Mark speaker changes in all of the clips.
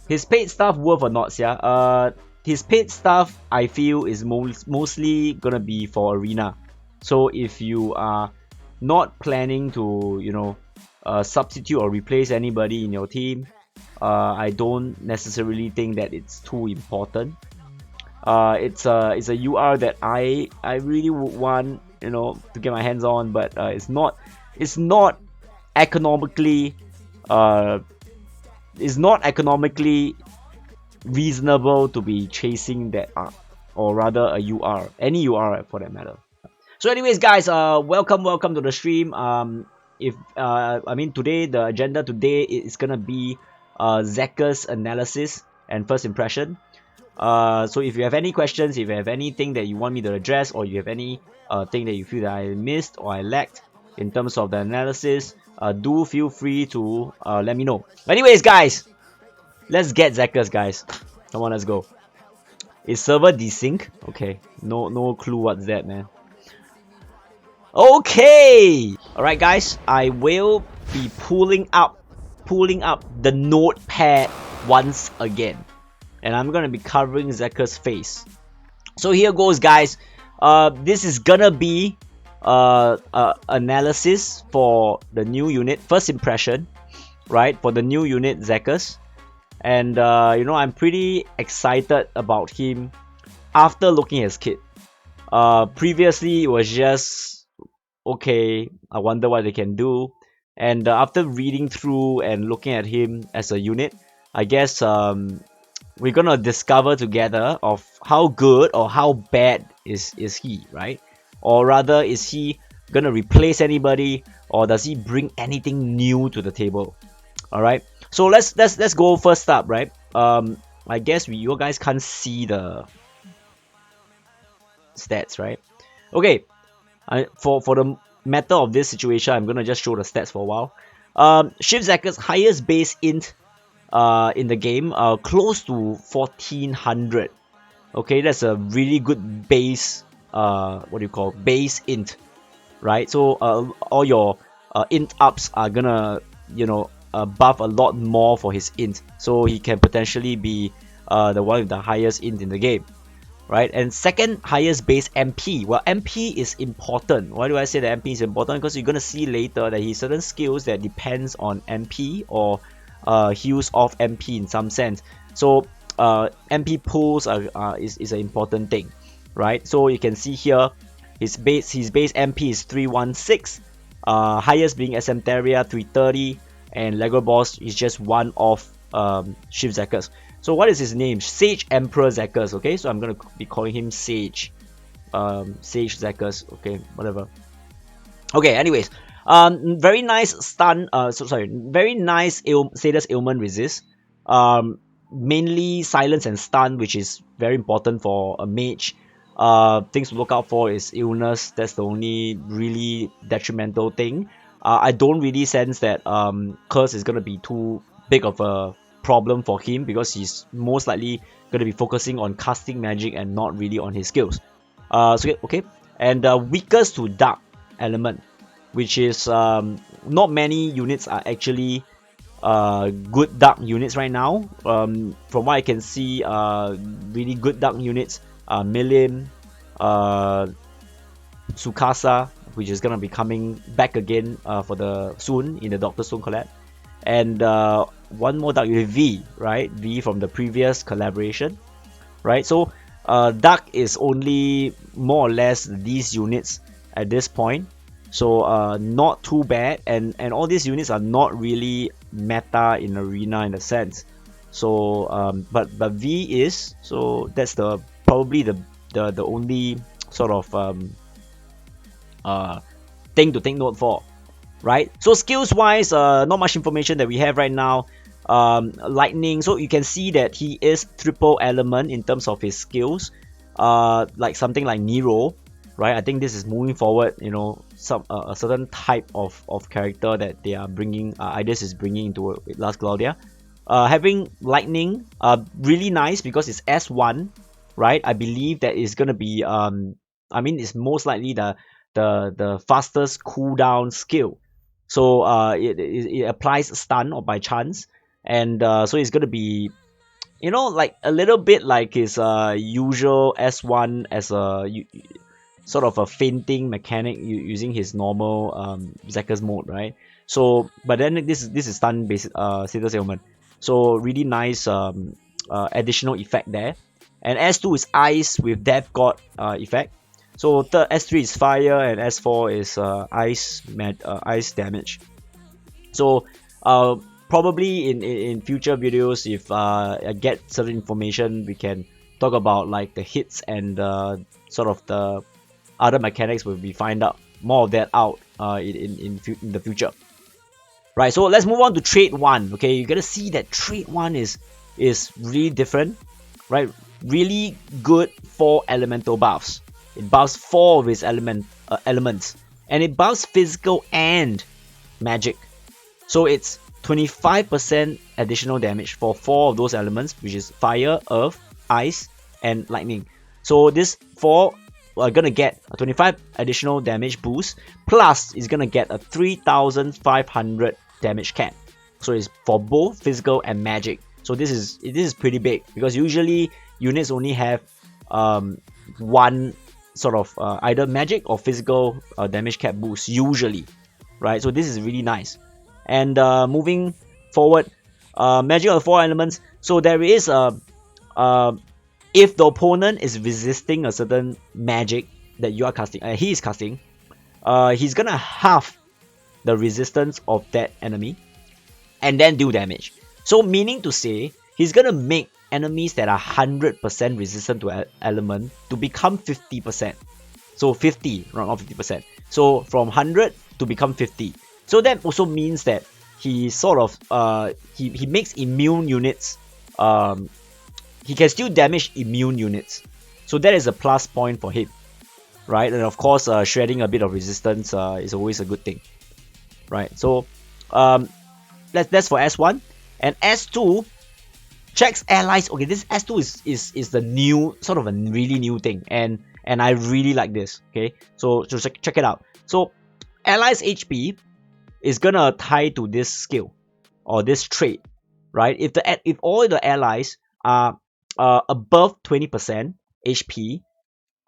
Speaker 1: his paid stuff worth or not, yeah? His paid stuff I feel is mostly gonna be for arena. So if you are not planning to, you know, substitute or replace anybody in your team, I don't necessarily think that it's too important. It's a UR that I really would want, you know, to get my hands on, but it's not economically uh it's not economically reasonable to be chasing that up, or rather a UR, any UR for that matter. So anyways guys, welcome to the stream. If I mean, today the agenda today is gonna be Zacker's analysis and first impression. So if you have any questions, if you have anything that you want me to address, or you have any thing that you feel that I missed or I lacked in terms of the analysis, do feel free to let me know. Anyways guys, let's get Zekus, guys. Come on, let's go. Is server desync? Okay, no clue what's that, man. Okay, all right, guys. I will be pulling up the notepad once again, and I'm gonna be covering Zeker's face. So here goes, guys. This is gonna be analysis for the new unit, first impression, right? For the new unit Zekus. And you know, I'm pretty excited about him after looking at his kit. Previously it was just okay, I wonder what they can do. And after reading through and looking at him as a unit, I guess we're gonna discover together of how good or how bad is he, right? Or rather, is he gonna replace anybody, or does he bring anything new to the table? All right. So let's go first up, right? I guess you guys can't see the stats, right? Okay. For the matter of this situation, I'm gonna just show the stats for a while. Shift Zacker's highest base int in the game, close to 1400. Okay, that's a really good base. What do you call base int, right? So all your int ups are gonna, you know, buff a lot more for his int, so he can potentially be the one with the highest int in the game, right? And second highest base MP. Well, MP is important. Why do I say that MP is important? Because you're gonna see later that he has certain skills that depends on MP, or heals off MP in some sense. So MP pulls is an important thing, right? So you can see here his base MP is 316, highest being SM Terrier 330, and Lego Boss is just one of Shift Zekus. So what is his name? Sage Emperor Zekus. Okay, so I'm gonna be calling him Sage, Sage Zekus. Okay, whatever. Okay, anyways, very nice stun. Very nice status ailment resist. Mainly silence and stun, which is very important for a mage. Things to look out for is illness. That's the only really detrimental thing. I don't really sense that curse is gonna be too big of a problem for him, because he's most likely gonna be focusing on casting magic and not really on his skills. So okay, and weakest to dark element, which is not many units are actually good dark units right now. From what I can see, really good dark units are Milim, Sukasa, which is gonna be coming back again for the soon in the Doctor Stone collab, and one more dark unit, V, right? V from the previous collaboration, right? So dark is only more or less these units at this point. So not too bad, and all these units are not really meta in arena in a sense. So but V is, so that's the probably the only sort of thing to take note for, right? So skills wise, not much information that we have right now. Lightning, so you can see that he is triple element in terms of his skills, like something like Nero, right? I think this is moving forward, you know, some a certain type of character that they are bringing, Ideas is bringing into Last Cloudia. Having lightning, really nice because it's S1, right? I believe that is gonna be I mean, it's most likely the fastest cooldown skill. So it applies stun or by chance, and so it's gonna be you know, like a little bit like his usual S1 as a sort of a fainting mechanic using his normal Zekker's mode, right? So, but then this is stun based status ailment. So really nice additional effect there. And S2 is ice with Death God effect. So third S3 is fire and S4 is ice damage. So probably in future videos, if I get certain information, we can talk about like the hits and sort of the other mechanics will be find out more of that out in the future. Right, so let's move on to trait 1. Okay, you gotta see that trait 1 is really different, right? Really good for elemental buffs. It buffs 4 of its elements, and it buffs physical and magic. So it's 25% additional damage for 4 of those elements, which is fire, earth, ice, and lightning. So this 4 are gonna get a 25 additional damage boost, plus is gonna get a 3,500 damage cap. So it's for both physical and magic. So this is pretty big, because usually units only have one sort of either magic or physical damage cap boost usually, right? So this is really nice. And moving forward, magic of the 4 elements. So there is a if the opponent is resisting a certain magic that you are casting, he is casting, he's gonna halve the resistance of that enemy and then do damage. So meaning to say, he's gonna make enemies that are 100% resistant to an element to become 50%. So 50, not 50%. So from 100 to become 50. So that also means that he sort of he makes immune units. He can still damage immune units. So that is a plus point for him, right? And of course, shredding a bit of resistance is always a good thing, right? So that's for S1. And S2 checks allies. Okay, this S2 is the new, sort of a really new thing, and I really like this. Okay, so check it out. So allies HP is gonna tie to this skill or this trait, right? If all the allies are above 20% HP,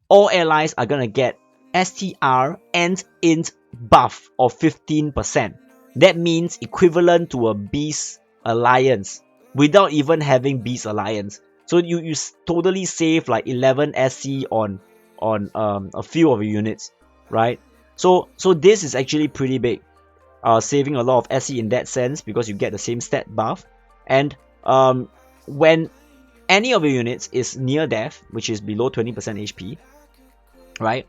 Speaker 1: all allies are gonna get STR and int buff of 15%. That means equivalent to a Beast Alliance without even having Beast Alliance. So you totally save like 11 SC on a few of your units, right? So this is actually pretty big, saving a lot of SC in that sense, because you get the same stat buff. And when any of your units is near death, which is below 20% HP, right,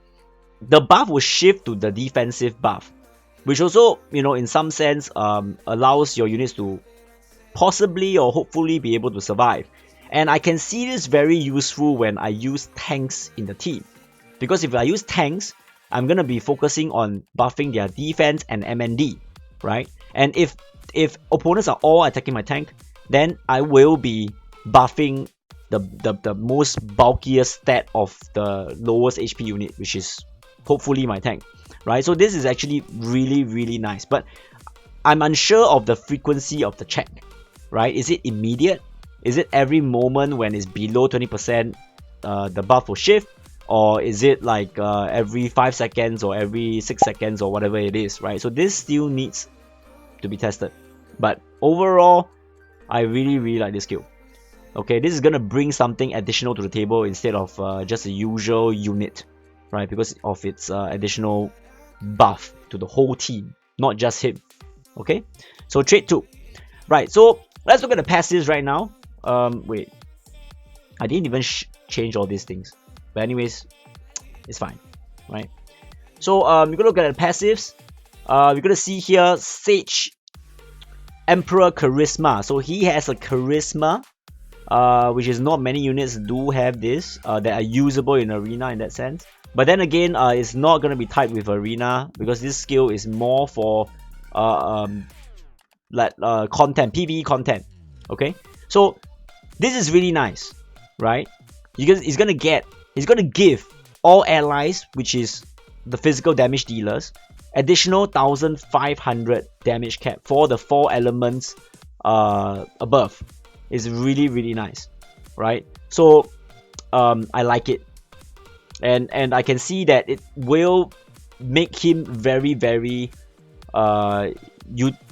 Speaker 1: the buff will shift to the defensive buff, which also, you know, in some sense allows your units to possibly or hopefully be able to survive. And I can see this very useful when I use tanks in the team, because if I use tanks, I'm gonna be focusing on buffing their defense and MND, right? And if opponents are all attacking my tank, then I will be buffing the most bulkiest stat of the lowest HP unit, which is hopefully my tank, right? So this is actually really, really nice, but I'm unsure of the frequency of the check, right? Is it immediate? Is it every moment when it's below 20%, the buff will shift? Or is it like every 5 seconds or every 6 seconds or whatever it is, right? So this still needs to be tested. But overall, I really, really like this skill. Okay, this is gonna bring something additional to the table instead of just a usual unit, right? Because of its additional buff to the whole team, not just him. Okay, so trait 2. Right, so let's look at the passives right now. Wait, I didn't even change all these things. But anyways, it's fine, right? So you're gonna look at the passives. You're gonna see here Sage Emperor Charisma. So he has a charisma, which is not many units do have this that are usable in arena in that sense. But then again, it's not gonna be tied with arena, because this skill is more for content, PvE content. Okay, so this is really nice, right? He's gonna give all allies, which is the physical damage dealers, additional 1,500 damage cap for the 4 elements above. is really, really nice, right? So I like it, and I can see that it will make him very, very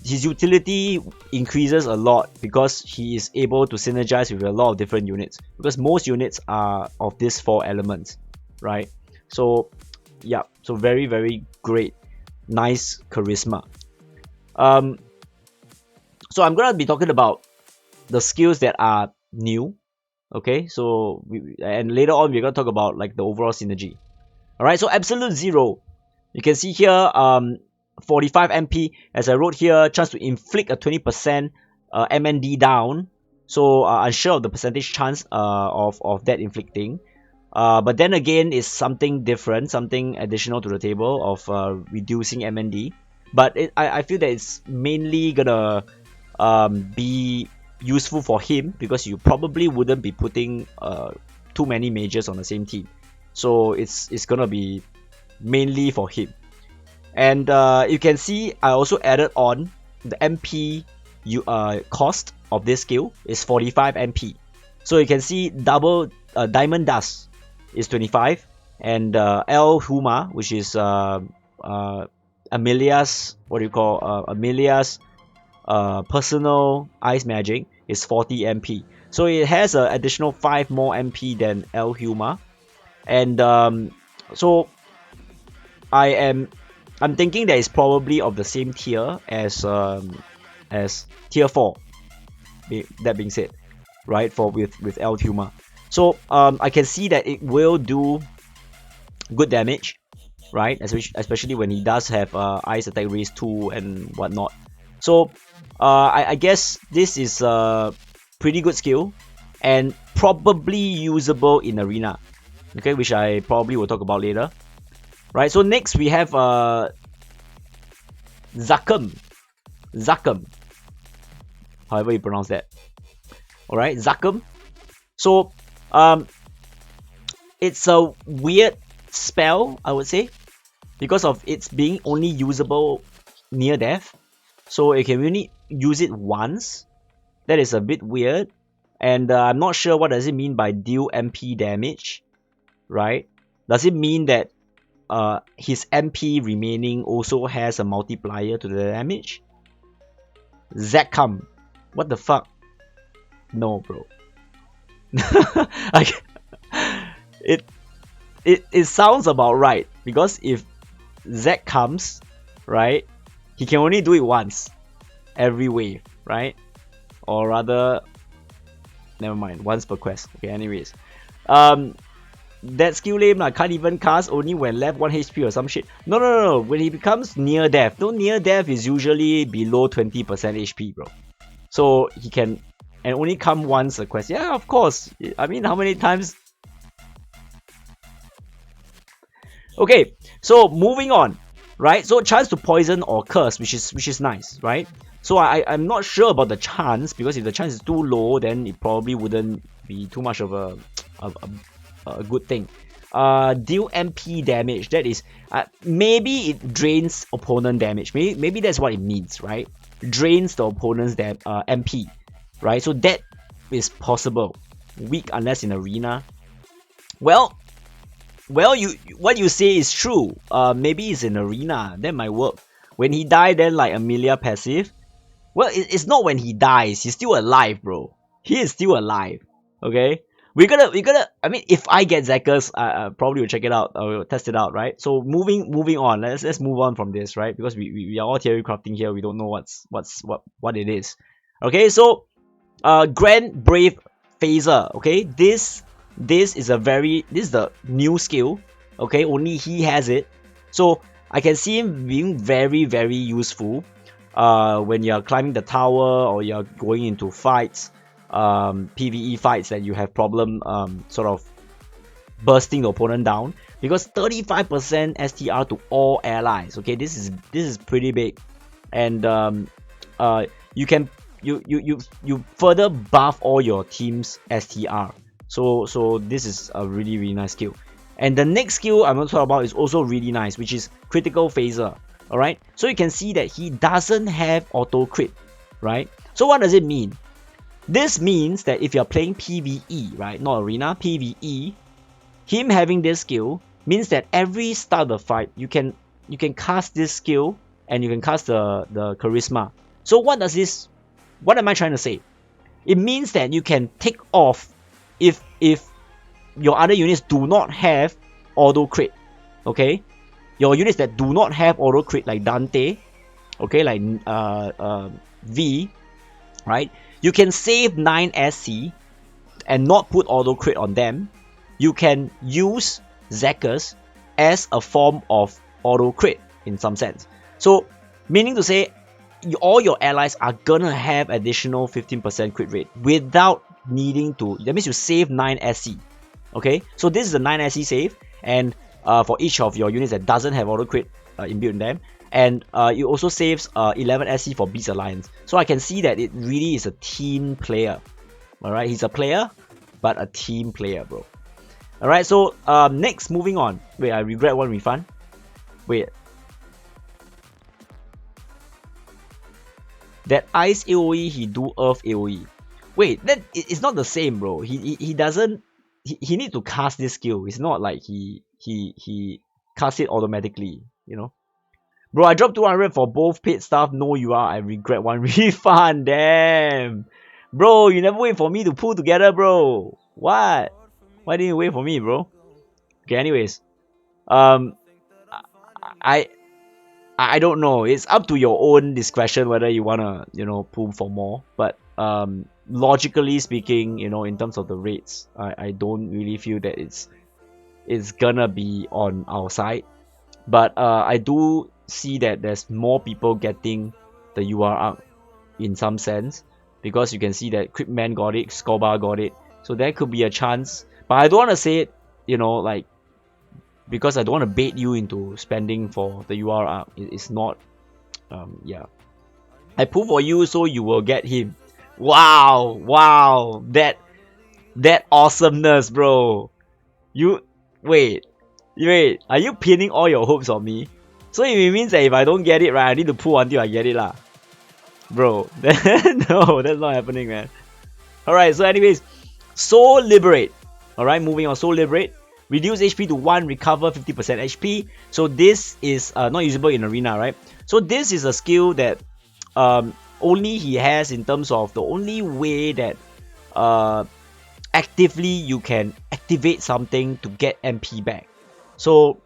Speaker 1: his utility increases a lot because he is able to synergize with a lot of different units, because most units are of these 4 elements, right? So yeah, so very, very great, nice charisma. So I'm gonna be talking about the skills that are new, okay? So and later on we're gonna talk about like the overall synergy. All right, so absolute zero, you can see here 45 MP, as I wrote here, chance to inflict a 20% MND down. So unsure of the percentage chance of that inflicting. But then again, it's something different, something additional to the table of reducing MND. But I feel that it's mainly gonna be useful for him because you probably wouldn't be putting too many mages on the same team. So it's gonna be mainly for him. And you can see I also added on the MP cost of this skill is 45 MP. So you can see double Diamond Dust is 25, and El Huma, which is Amelia's, what do you call, Amelia's personal ice magic, is 40 MP. So it has an additional 5 more MP than El Huma. And so I'm thinking that it's probably of the same tier as tier 4. That being said, right, for with El Huma. So I can see that it will do good damage, right? Especially when he does have ice attack raise 2 and whatnot. So I guess this is a pretty good skill and probably usable in arena, okay, which I probably will talk about later. Right, so next we have Zacker, however you pronounce that. Alright, Zacker. So it's a weird spell, I would say, because of its being only usable near death. So you can really use it once. That is a bit weird, and I'm not sure what does it mean by deal MP damage, right? Does it mean that his MP remaining also has a multiplier to the damage? Zacker, what the fuck? No, bro. It sounds about right, because if Zack comes, right, he can only do it once every wave, right? Or rather, never mind, once per quest. Okay, anyways, that skill lame, I can't even cast only when left 1 HP or some shit. No. When he becomes near death, no, near death is usually below 20% HP, bro. So he can and only come once a quest. Yeah, of course. I mean, how many times? Okay, so moving on, right? So chance to poison or curse, which is nice, right? So I'm not sure about the chance, because if the chance is too low, then it probably wouldn't be too much of a good thing. Deal MP damage, that is maybe it drains opponent damage. Maybe that's what it means, right? Drains the opponent's MP, right? So that is possible. Weak unless in arena. Well, what you say is true. Maybe it's in arena, that might work. When he died, then like Amelia passive. Well, it's not when he dies. He's still alive, bro. He is still alive. Okay, we're gonna. I mean, if I get Zekus, probably will check it out. We'll test it out, right? So moving on. Let's move on from this, right? Because we are all theory crafting here. We don't know what it is. Okay, so Grand Brave Phaser. Okay, this is the new skill. Okay, only he has it. So I can see him being very, very useful when you're climbing the tower or you're going into fights, PvE fights that you have problem sort of bursting the opponent down, because 35% STR to all allies. Okay, this is pretty big, and you can you further buff all your team's STR. So this is a really, really nice skill. And the next skill I'm going to talk about is also really nice, which is Critical Phaser. Alright, so you can see that he doesn't have auto crit, right? So what does it mean? This means that if you're playing PvE, right, not arena, PvE, him having this skill means that every start of the fight, you can cast this skill and you can cast the charisma. So what am I trying to say? It means that you can take off if your other units do not have auto crit. Okay, your units that do not have auto crit, like Dante, okay, like V, right? You can save 9 SC and not put auto crit on them. You can use Zekus as a form of auto crit in some sense. So, meaning to say, all your allies are gonna have additional 15% crit rate without needing to. That means you save 9 SC. Okay, so this is a 9 SC save, and for each of your units that doesn't have auto crit inbuilt in them, and it also saves 11 SC for Beast Alliance. So I can see that it really is a team player. Alright, he's a player, but a team player, bro. Alright, so next, moving on. Wait, I regret one refund. Wait. That ice AoE, he do earth AoE. Wait, that it's not the same, bro. He doesn't. He need to cast this skill. It's not like he casts it automatically, you know. Bro, I dropped 200 for both paid stuff. No, you are. I regret one refund. Damn. Bro, you never wait for me to pull together, bro. What? Why didn't you wait for me, bro? Okay, anyways. I don't know. It's up to your own discretion whether you wanna, pull for more. But logically speaking, in terms of the rates, I don't really feel that it's gonna be on our side. But I do see that there's more people getting the UR arc in some sense, because you can see that Cryptman got it, Scobar got it, so there could be a chance. But I don't want to say it, like, because I don't want to bait you into spending for the UR arc. It's not, yeah. I pull for you so you will get him. Wow, that awesomeness, bro. Wait, are you pinning all your hopes on me? So it means that if I don't get it right, I need to pull until I get it lah. Bro, no, that's not happening, man. Alright, so anyways, Soul Liberate. Alright, moving on. Soul Liberate. Reduce HP to 1, recover 50% HP. So this is not usable in arena, right? So this is a skill that only he has, in terms of the only way that actively you can activate something to get MP back. So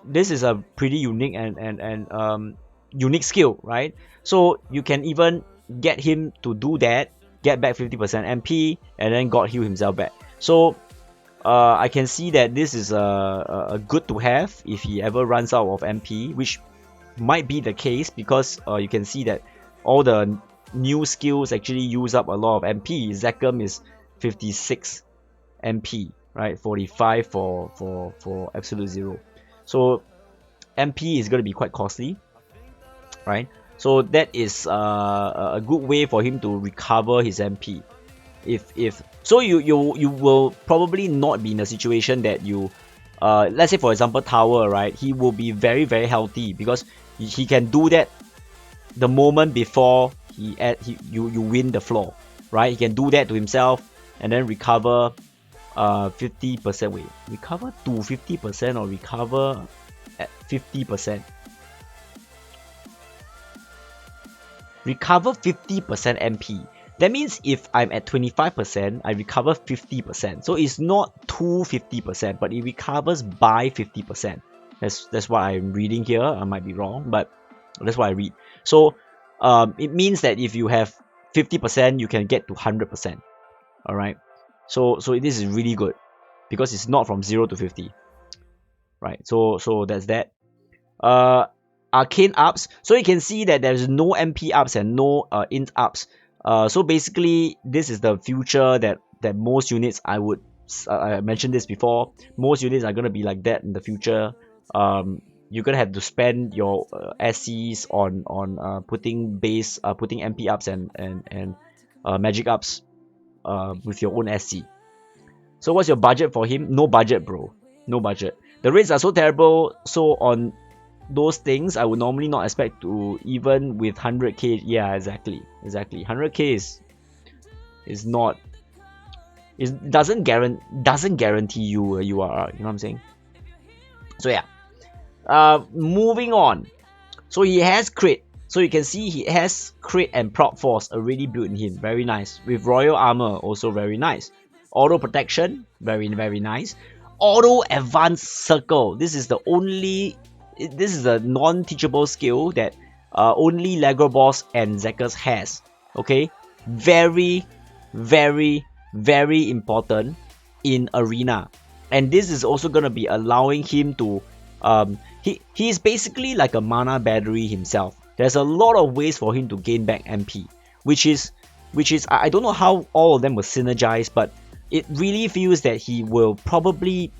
Speaker 1: this is a pretty unique and unique skill, right? So you can even get him to do that, get back 50% MP, and then God heal himself back. So I can see that this is a good to have if he ever runs out of MP, which might be the case, because you can see that all the new skills actually use up a lot of MP. Zacker is 56 MP, right? 45 for Absolute Zero. So MP is going to be quite costly, right? So that is a good way for him to recover his MP. If so, you will probably not be in a situation that you, let's say for example Tower, right? He will be very healthy, because he can do that the moment before you win the floor, right? He can do that to himself and then recover 50%. Wait, recover to 50% or recover at 50%? Recover 50% MP. That means if I'm at 25%, I recover 50%. So it's not to 50%, but it recovers by 50%. That's what I'm reading here. I might be wrong, but that's what I read. So it means that if you have 50%, you can get to 100%. Alright. So this is really good, because it's not from 0 to 50. Right. So that's that. Arcane ups. So you can see that there's no MP ups and no int ups. So basically, this is the future that most units, I mentioned this before, most units are gonna be like that in the future. You're gonna have to spend your SCs on putting MP ups and magic ups with your own SC. So what's your budget for him? No budget, bro. No budget. The rates are so terrible. So on those things, I would normally not expect to, even with 100k. Yeah, exactly. 100k is is not, it doesn't guarantee you a URR. You know what I'm saying? So yeah, moving on. So he has crit. So you can see he has crit and prop force already built in him. Very nice. With royal armor, also very nice. Auto protection, very nice. Auto advanced circle. This is a non-teachable skill that only Lego Boss and Zekus has. Okay, very important in arena, and this is also gonna be allowing him to he's basically like a mana battery himself. There's a lot of ways for him to gain back MP, which is I don't know how all of them will synergize, but it really feels that he will probably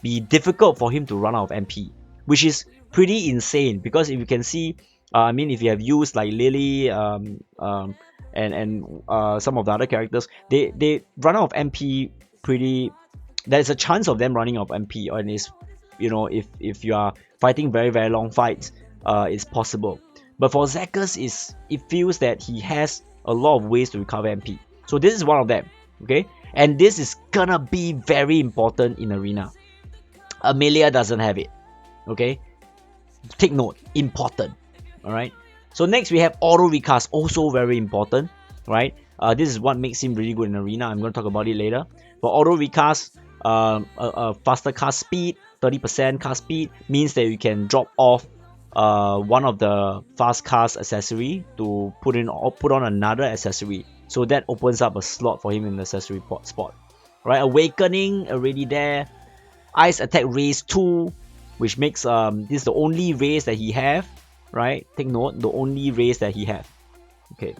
Speaker 1: be difficult for him to run out of MP, which is pretty insane. Because if you can see, I mean, if you have used like Lily and some of the other characters, they run out of MP pretty. There's a chance of them running out of MP, and is, you know, if you are fighting very long fights, it's possible. But for Zekus, it feels that he has a lot of ways to recover MP. So this is one of them, okay? And this is gonna be very important in arena. Amelia doesn't have it, okay? Take note, important, alright? So next we have auto recast, also very important, right? This is what makes him really good in arena. I'm going to talk about it later. For auto recast, a faster cast speed, 30% cast speed, means that you can drop off one of the fast cast accessory to put on another accessory. So that opens up a slot for him in the accessory spot. Right, awakening already there. Ice attack raise 2, which makes this is the only raise that he have. Right, take note, the only raise that he have. Okay.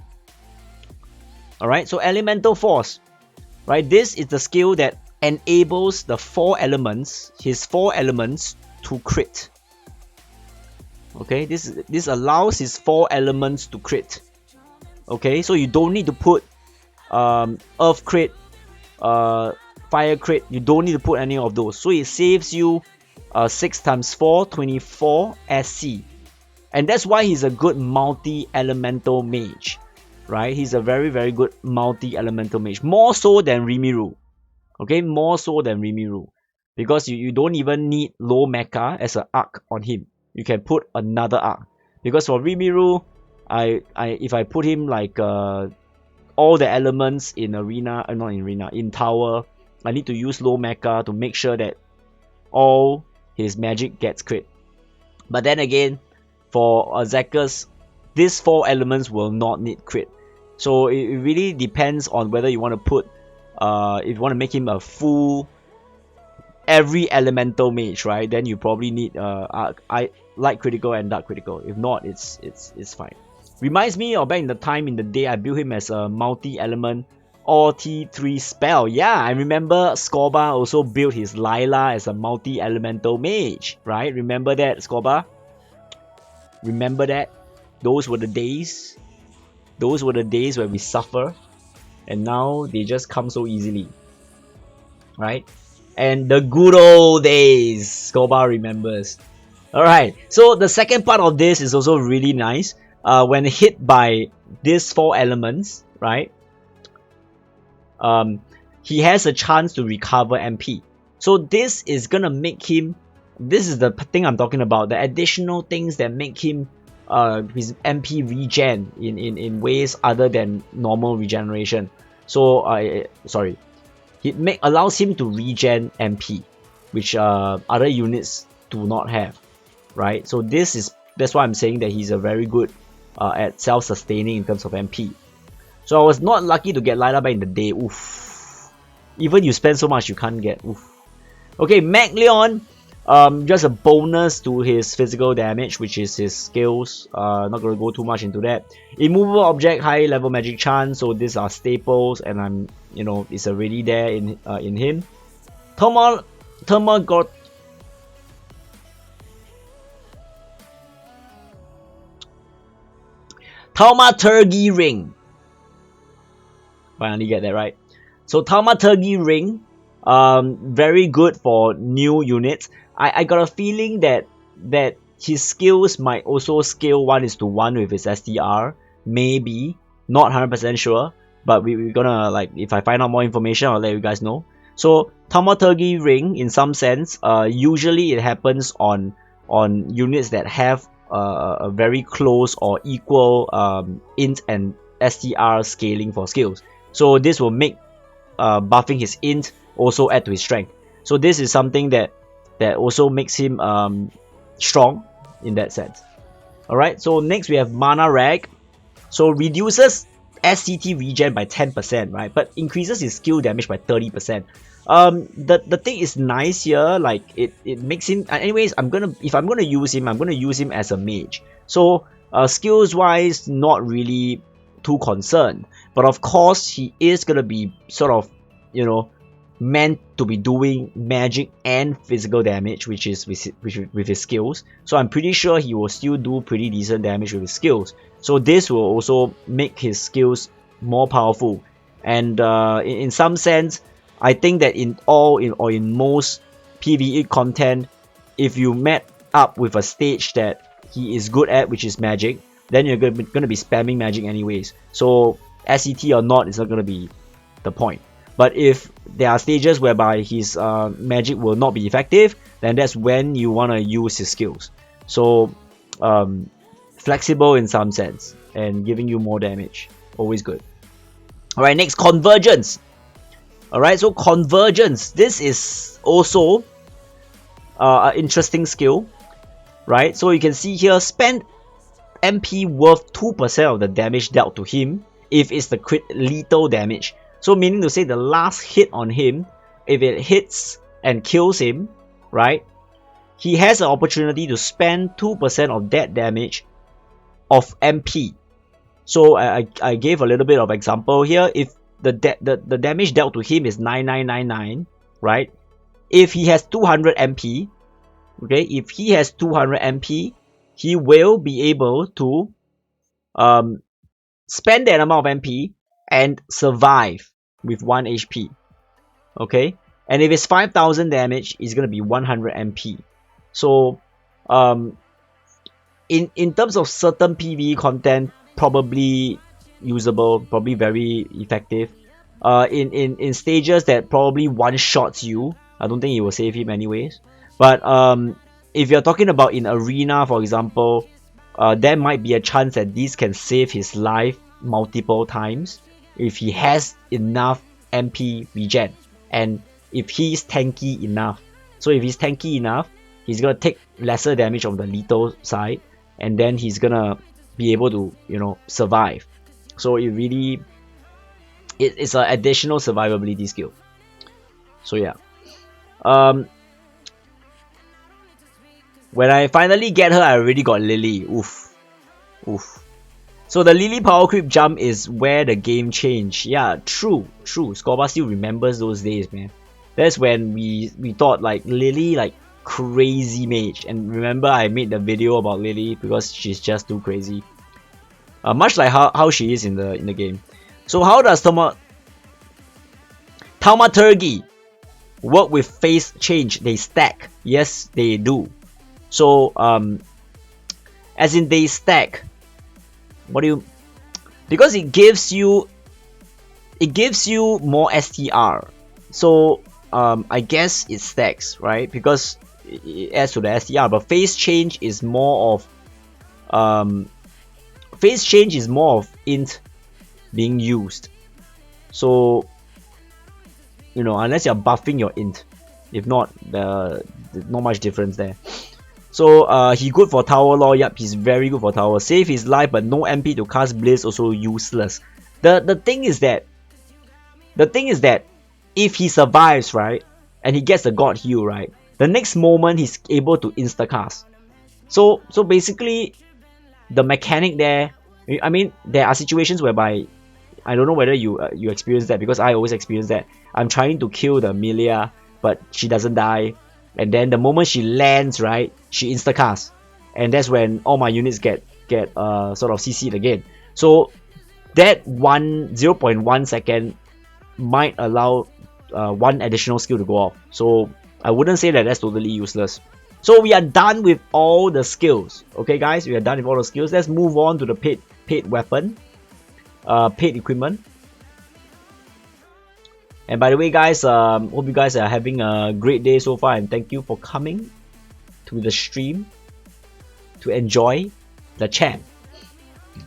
Speaker 1: Alright, so elemental force. Right, this is the skill that enables the his 4 elements to crit. Okay, this allows his 4 elements to crit. Okay, so you don't need to put earth crit, fire crit. You don't need to put any of those. So it saves you 6 times 4, 24 SC. And that's why he's a good multi-elemental mage. Right, he's a very good multi-elemental mage. More so than Rimuru. Okay, more so than Rimuru. Because you don't even need low mecha as an arc on him. You can put another arc. Because for Rimuru, if I put him like all the elements in arena, not in arena, in tower, I need to use low mecha to make sure that all his magic gets crit. But then again, for Zekus, these 4 elements will not need crit. So it really depends on whether you want to put, if you want to make him a full every elemental mage, right? Then you probably need light critical and dark critical. If not, it's fine. Reminds me of back in the time in the day I built him as a multi-element all T3 spell. Yeah, I remember Scorba also built his Lila as a multi-elemental mage, right? Remember that, Scorba? Remember that? Those were the days. Those were the days where we suffer, and now they just come so easily, right? And the good old days, Scorba remembers. Alright, so the second part of this is also really nice. When hit by these 4 elements, right? He has a chance to recover MP. So this is gonna make him, this is the thing I'm talking about, the additional things that make him his MP regen in ways other than normal regeneration. So sorry, it allows him to regen MP, which other units do not have, right? So that's why I'm saying that he's a very good at self-sustaining in terms of MP. So I was not lucky to get Lila back in the day. Oof. Even you spend so much, you can't get. Oof. Okay, Mag Leon. Just a bonus to his physical damage, which is his skills. Not gonna go too much into that. Immovable object, high level magic chance. So these are staples, and it's already there in him. Thaumaturgy ring. Finally get that right. So Thaumaturgy ring, very good for new units. I got a feeling that his skills might also scale 1:1 with his SDR. Maybe, not 100% sure. but we're gonna, like, if I find out more information, I'll let you guys know. So Thaumaturgy ring, in some sense, usually it happens on units that have a very close or equal int and str scaling for skills. So this will make buffing his int also add to his strength. So this is something that also makes him strong in that sense. Alright, so next we have Mana Rag. So reduces SCT regen by 10%, right? But increases his skill damage by 30%. The thing is nice here, like it makes him, anyways, if I'm gonna use him, I'm gonna use him as a mage. So skills wise, not really too concerned. But of course, he is gonna be sort of, you know, meant to be doing magic and physical damage, which is with his skills. So I'm pretty sure he will still do pretty decent damage with his skills. So this will also make his skills more powerful. And in some sense, I think that in most PvE content, if you met up with a stage that he is good at, which is magic, then you're gonna be spamming magic anyways. So SCT or not, it's not gonna be the point. But if there are stages whereby his magic will not be effective, then that's when you want to use his skills. So flexible in some sense and giving you more damage, always good. Alright, next, Convergence. Alright, so Convergence, this is also an interesting skill, right? So you can see here, spend MP worth 2% of the damage dealt to him if it's the crit lethal damage. So meaning to say, the last hit on him, if it hits and kills him, right, he has an opportunity to spend 2% of that damage of MP. So I gave a little bit of example here. If the damage dealt to him is 9999, right? If he has 200 MP, okay, if he has 200 MP, he will be able to spend that amount of MP and survive with 1 HP. Okay, and if it's 5000 damage, it's gonna be 100 MP. So in terms of certain PvE content, probably usable, probably very effective. In stages that probably one shots you, I don't think it will save him anyways. But if you're talking about in arena, for example, there might be a chance that this can save his life multiple times if he has enough MP regen, and if he's tanky enough. So if he's tanky enough, he's gonna take lesser damage on the lethal side, and then he's gonna be able to, you know, survive. So it really, it's an additional survivability skill. So yeah, when I finally get her, I already got Lily. Oof. So the Lily power creep jump is where the game changed. Yeah, true. Scorba still remembers those days, man. That's when we thought like Lily, like crazy mage. And remember, I made the video about Lily because she's just too crazy. Much like how she is in the game. So how does Thaumaturgy work with phase change? They stack. Yes, they do. So as in they stack. What do you? Because it gives you more STR. So I guess it stacks, right? Because it adds to the STR. But phase change is more of int being used. So, you know, unless you're buffing your int, if not, there's not much difference there. So he good for tower law. Yep, he's very good for tower. Save his life, but no MP to cast Blizz, also useless. The thing is that if he survives, right, and he gets the god heal, right, the next moment he's able to insta cast. So basically, the mechanic there, I mean, there are situations whereby, I don't know whether you experience that, because I always experience that. I'm trying to kill the Milia, but she doesn't die. And then the moment she lands, right, she insta-cast. And that's when all my units get sort of CC'd again. So that 0.1 second might allow one additional skill to go off. So I wouldn't say that that's totally useless. So we are done with all the skills. Okay guys, we are done with all the skills. Let's move on to the paid weapon. Paid equipment. And by the way, guys, hope you guys are having a great day so far, and thank you for coming to the stream to enjoy the champ.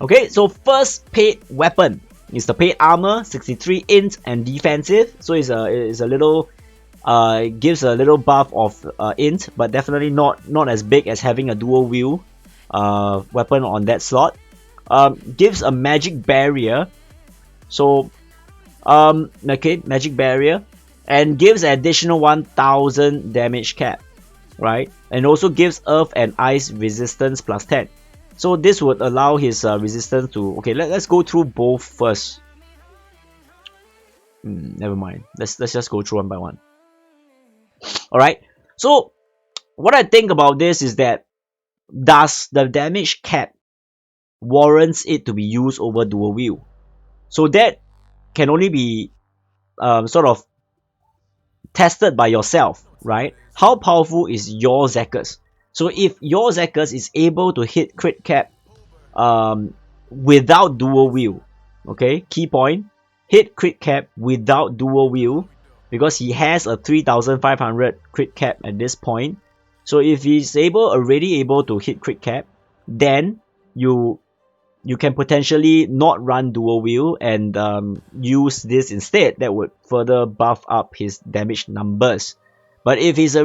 Speaker 1: Okay, so first paid weapon is the paid armor, 63 int and defensive. So it's a little gives a little buff of int, but definitely not as big as having a dual wield weapon on that slot. Gives a magic barrier. So okay, magic barrier, and gives additional 1000 damage cap, right? And also gives earth and ice resistance plus 10. So this would allow his resistance to... Okay, let's go through both first. Never mind. Let's just go through one by one. Alright, so what I think about this is that, does the damage cap warrants it to be used over dual wield? So that can only be sort of tested by yourself, right? How powerful is your Zekus? So if your Zekus is able to hit crit cap without dual wield, okay, key point, hit crit cap without dual wield, because he has a 3500 crit cap at this point. So if he's already able to hit crit cap, then you can potentially not run dual wield and use this instead. That would further buff up his damage numbers. But if he's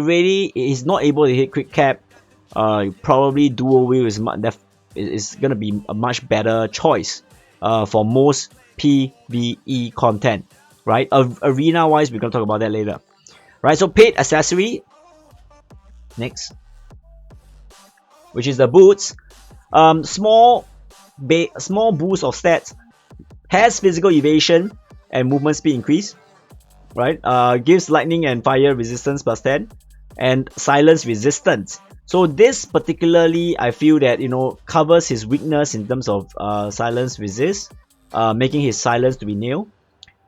Speaker 1: not able to hit crit cap, probably dual wield is gonna be a much better choice for most PvE content, right? Arena wise, we're gonna talk about that later, right? So paid accessory next, which is the boots. Small boost of stats, has physical evasion and movement speed increase, right? Gives lightning and fire resistance plus 10 and silence resistance. So this particularly, I feel that, you know, covers his weakness in terms of silence resist, making his silence to be nil,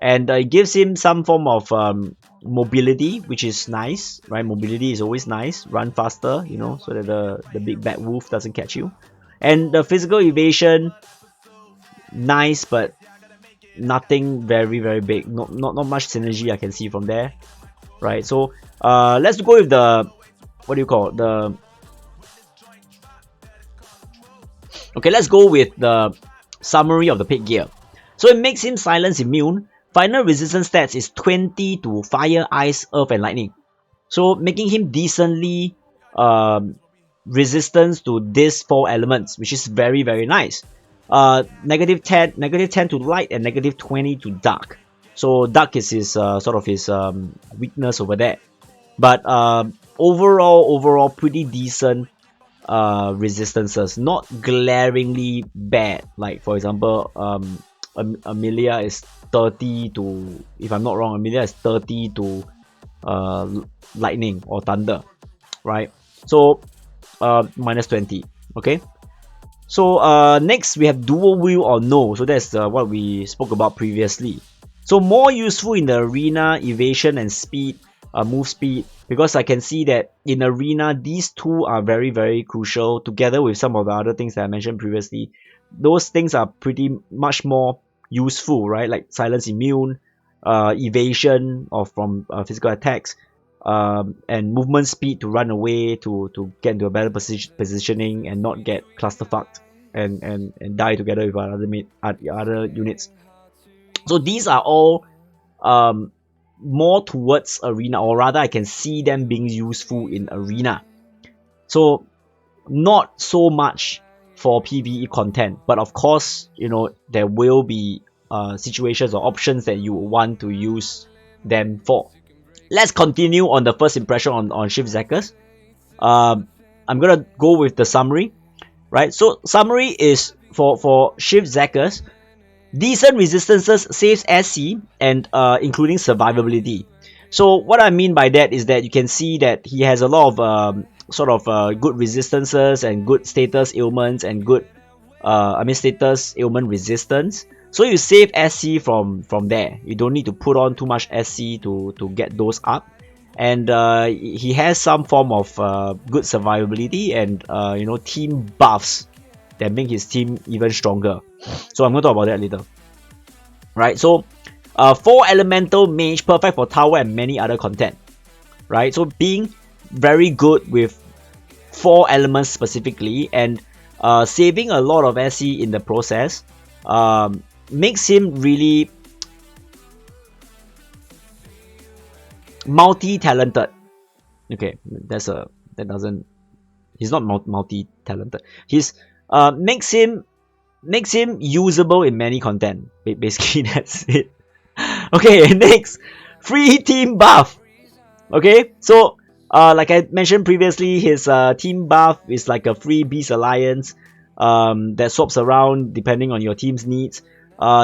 Speaker 1: and it gives him some form of mobility, which is nice, right? Mobility is always nice. Run faster, you know, so that the big bad wolf doesn't catch you. And the physical evasion, nice, but nothing very big. Not much synergy I can see from there, right? So let's go with the, what do you call it? Okay, let's go with the summary of the paid gear. So it makes him silence immune. Final resistance stats is 20 to fire, ice, earth, and lightning. So making him decently resistance to these 4 elements, which is very nice. Negative 10 to light and negative 20 to dark. So dark is his sort of his weakness over there. But overall pretty decent resistances, not glaringly bad. Like for example, Amelia is 30 to, if I'm not wrong, Amelia is 30 to lightning or thunder, right? So minus 20. Okay, so next we have dual wield or no. So that's what we spoke about previously. So more useful in the arena, evasion and speed, move speed, because I can see that in arena these two are very crucial, together with some of the other things that I mentioned previously. Those things are pretty much more useful, right? Like silence immune, evasion from physical attacks, and movement speed to run away, to get into a better positioning and not get clusterfucked and die together with other units. So these are all more towards arena, or rather I can see them being useful in arena. So not so much for PvE content, but of course, you know, there will be situations or options that you want to use them for. Let's continue on the first impression on Shift Zackers. I'm gonna go with the summary, right? So summary is for Shift Zackers: decent resistances, saves SC, and including survivability. So what I mean by that is that you can see that he has a lot of sort of good resistances and good status ailments and good status ailment resistance. So you save SC from there. You don't need to put on too much SC to get those up. And he has some form of good survivability and you know, team buffs that make his team even stronger. So I'm going to talk about that later. Right, so 4 elemental mage, perfect for tower and many other content, right? So being very good with 4 elements specifically, and saving a lot of SC in the process, makes him really multi-talented. Okay, he's not multi-talented. He's makes him usable in many content. Basically, that's it. Okay, next, free team buff. Okay, so like I mentioned previously, his team buff is like a free beast alliance that swaps around depending on your team's needs.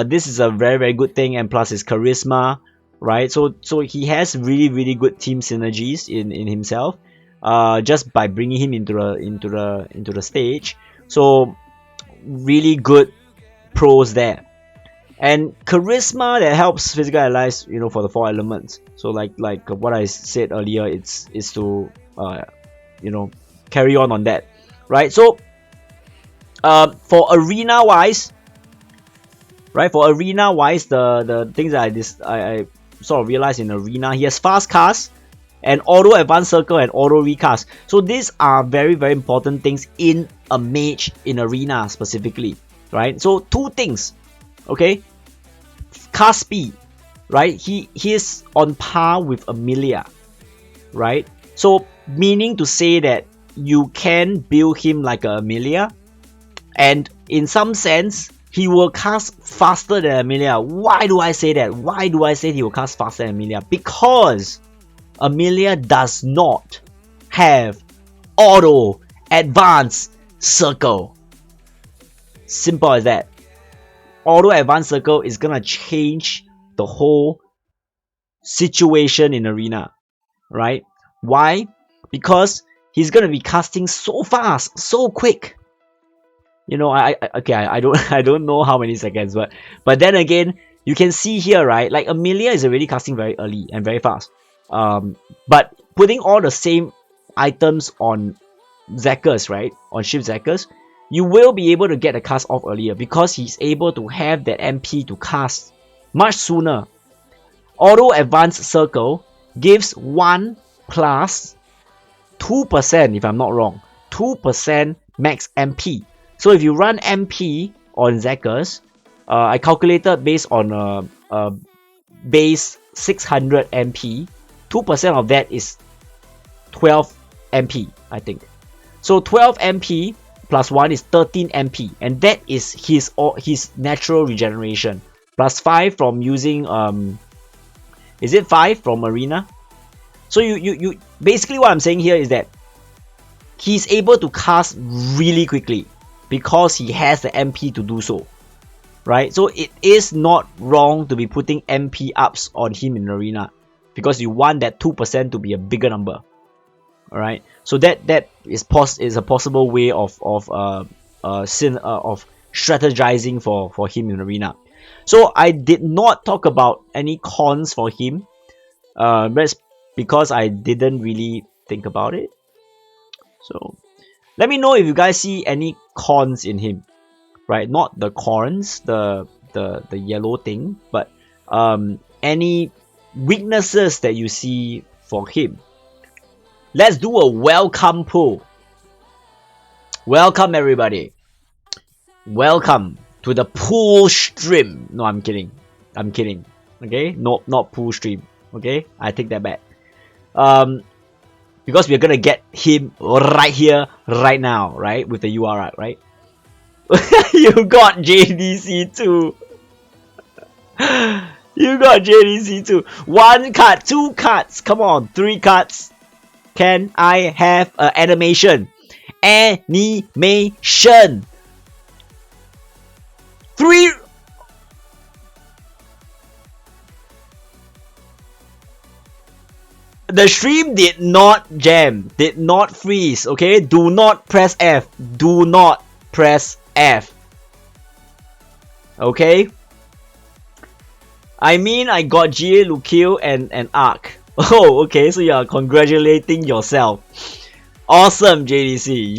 Speaker 1: This is a very good thing, and plus his charisma, right? So he has really good team synergies in himself, just by bringing him into the stage. So really good pros there. And charisma that helps physical allies, you know, for the 4 elements. So like what I said earlier, is to you know, carry on that, right? So for arena wise, right? For arena wise, the things that I sort of realized in arena, he has fast cast and auto advanced circle and auto recast. So these are very important things in a mage in arena specifically, right? So 2 things, okay? Cast speed, right? He is on par with Amelia, right? So meaning to say that you can build him like a Amelia, and in some sense he will cast faster than Amelia. Why do I say that? Why do I say he will cast faster than Amelia? Because Amelia does not have auto advanced circle. Simple as that. Auto advanced circle is gonna change the whole situation in arena, right? Why? Because he's gonna be casting so fast, so quick. You know, I don't know how many seconds, but then again, you can see here, right? Like Amelia is already casting very early and very fast. But putting all the same items on Zekus, right? On Shift Zekus, you will be able to get the cast off earlier because he's able to have that MP to cast much sooner. Auto Advanced Circle gives 1 plus 2%, if I'm not wrong, 2% max MP. So if you run MP on Zackers, I calculated based on a base 600 MP, 2% of that is 12 MP, I think. So 12 MP plus 1 is 13 MP, and that is his natural regeneration. Plus 5 from using is it 5 from arena? So you basically what I'm saying here is that he's able to cast really quickly because he has the MP to do so, right? So it is not wrong to be putting MP ups on him in arena because you want that 2% to be a bigger number. Alright, so that is a possible way of strategizing for him in arena. So I did not talk about any cons for him, that's because I didn't really think about it. So let me know if you guys see any cons in him, right? Not the corns, the yellow thing, but any weaknesses that you see for him. Let's do a welcome poll. Welcome everybody. Welcome to the pool stream. No, I'm kidding. I'm kidding. Okay? No, not pool stream. Okay? I take that back. Because we're gonna get him right here, right now, right? With the URL, right? You got JDC too. You got JDC too. 1 card, 2 cards. Come on, 3 cards. Can I have an animation? Animation! 3! The stream did not jam, did not freeze, okay? Do not press F. Do not press F. Okay? I mean, I got GA, Lukio, and Arc. Oh, okay, so you are congratulating yourself. Awesome, JDC.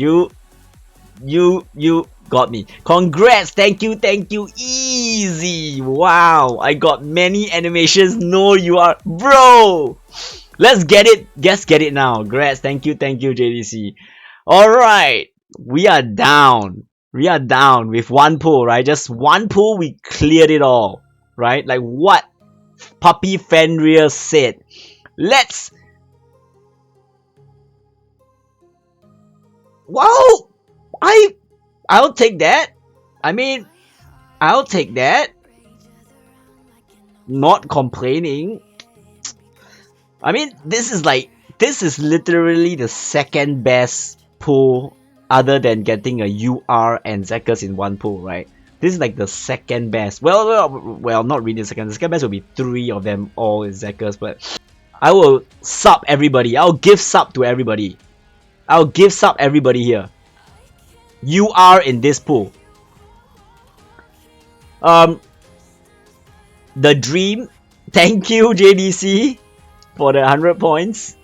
Speaker 1: You got me. Congrats, thank you, easy. Wow, I got many animations. No, you are, bro. Let's get it now. Congrats, thank you, JDC. All right, we are down. We are down with one pull, right? Just one pull, we cleared it all, right? Like what Puppy Fenrir said. Let's. Wow, I'll take that. I mean, I'll take that. Not complaining. I mean, this is literally the second best pull other than getting a UR and Zekus in one pull, right? This is like the second best. Well, not really the second. The second best will be 3 of them all in Zekus, but I will sub everybody. I'll give sub to everybody. I'll give sub everybody here. You are in this pool. The Dream. Thank you, JDC, for the 100 points.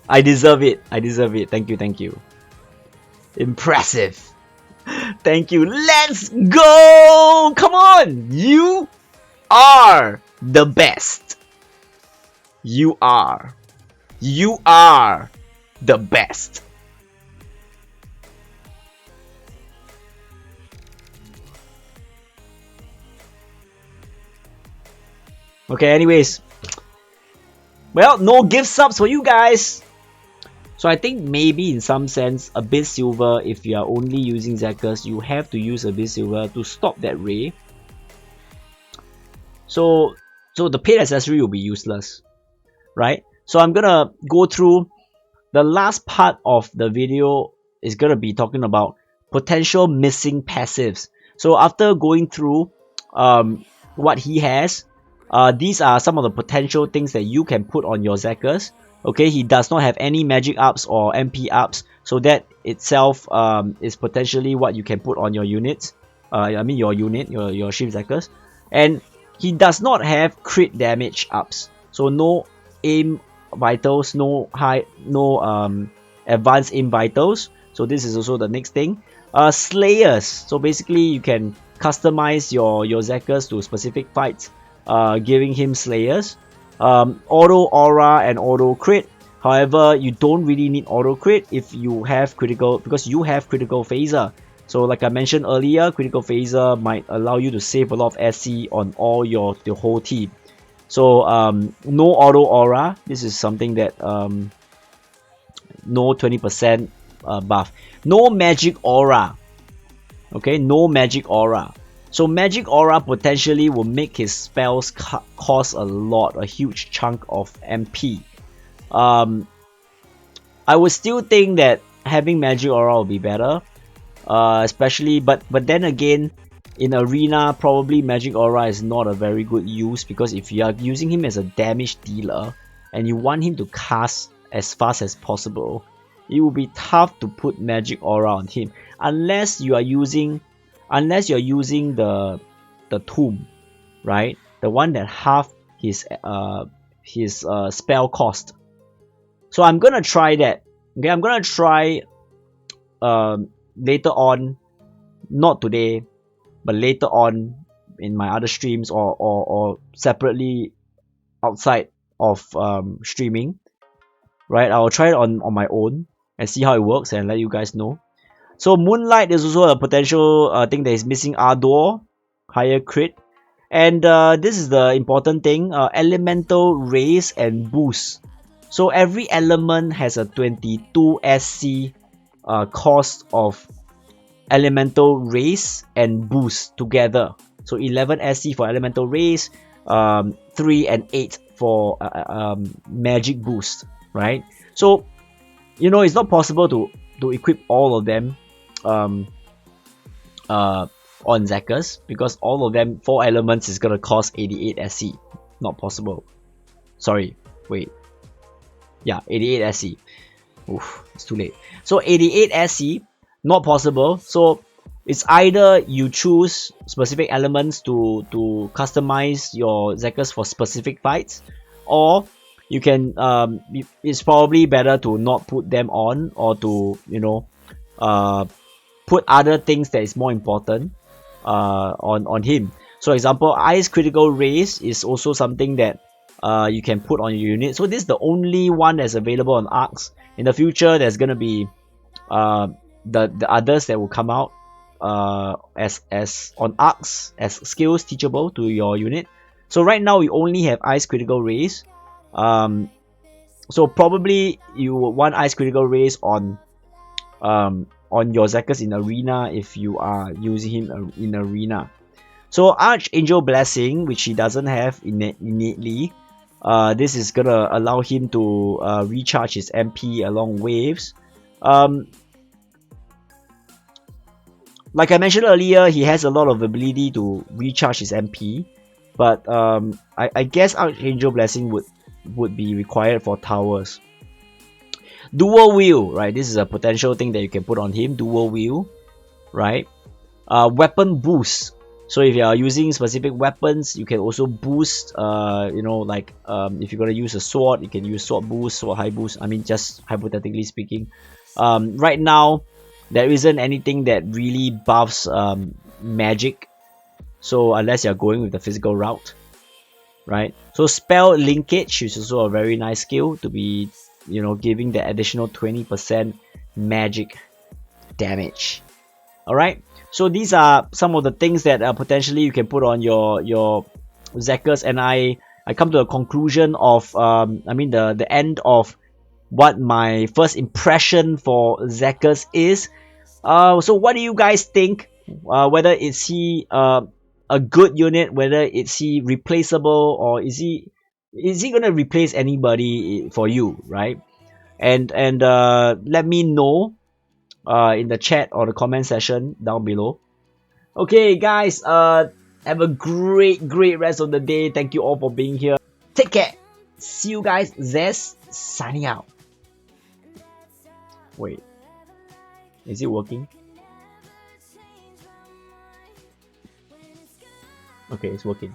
Speaker 1: I deserve it. Thank you. Impressive. Thank you. Let's go! Come on! You are the best. You are the best. Okay, anyways. Well, no gift subs for you guys. So I think maybe in some sense, Abyss Silver, if you are only using Zekus, you have to use Abyss Silver to stop that ray. So the paid accessory will be useless, right? So I'm gonna go through the last part of the video is gonna be talking about potential missing passives. So after going through what he has, these are some of the potential things that you can put on your Zekus. Okay, he does not have any magic ups or MP ups, so that itself is potentially what you can put on your units. I mean your unit, your shield Zekus. And he does not have crit damage ups, so no aim vitals, no advanced aim vitals. So this is also the next thing. Slayers. So basically you can customize your Zekus to specific fights, giving him Slayers. Auto aura and auto crit. However, you don't really need auto crit if you have critical, because you have critical phaser. So like I mentioned earlier, critical phaser might allow you to save a lot of SC on all the whole team. So no auto aura. This is something that no 20% buff. No magic aura. Okay, no magic aura. So magic aura potentially will make his spells cost a huge chunk of MP. I would still think that having magic aura will be better, especially. But then again, in arena, probably magic aura is not a very good use, because if you are using him as a damage dealer and you want him to cast as fast as possible, it will be tough to put magic aura on him unless you're using the tomb, right? The one that half his spell cost. So I'm gonna try that. Okay, I'm gonna try later on, not today, but later on in my other streams or separately outside of streaming, right? I'll try it on my own and see how it works and let you guys know. So Moonlight is also a potential thing that is missing. Ardor, higher crit. And this is the important thing, elemental raise and boost. So every element has a 22 SC cost of elemental raise and boost together. So 11 SC for elemental raise, 3 and 8 for magic boost, right? So you know, it's not possible to equip all of them on Zekus, because all of them 4 elements is gonna cost 88 SC. Not possible. Sorry, wait. Yeah, 88 SC. Oof, it's too late. So 88 SC, not possible. So it's either you choose specific elements to customize your Zekus for specific fights, or you can it's probably better to not put them on, or to, you know, put other things that is more important on him. So example, Ice Critical Raise is also something that you can put on your unit. So this is the only one that's available on Arcs. In the future, there's gonna be the others that will come out as on Arcs as skills teachable to your unit. So right now we only have Ice Critical Raise. So probably you would want Ice Critical Raise on your Zekus in Arena if you are using him in Arena. So Archangel Blessing, which he doesn't have innately, this is gonna allow him to recharge his MP along waves. Like I mentioned earlier, he has a lot of ability to recharge his MP, but I guess Archangel Blessing would be required for towers. Dual Wheel, right? This is a potential thing that you can put on him. Dual Wheel, right? Weapon Boost. So if you are using specific weapons, you can also boost, you know, like if you're gonna use a sword, you can use sword boost, sword high boost. I mean, just hypothetically speaking. Right now, there isn't anything that really buffs magic. So unless you're going with the physical route, right? So Spell Linkage is also a very nice skill to be, you know, giving the additional 20% magic damage. Alright, so these are some of the things that potentially you can put on your Zekus, and I come to a conclusion of I mean the end of what my first impression for Zekus is. So what do you guys think? Whether is he a good unit, whether is he replaceable, or is he gonna replace anybody for you, right? And let me know in the chat or the comment section down below. Okay guys, have a great rest of the day. Thank you all for being here. Take care. See you guys. Zez signing out. Wait, is it working? Okay, it's working.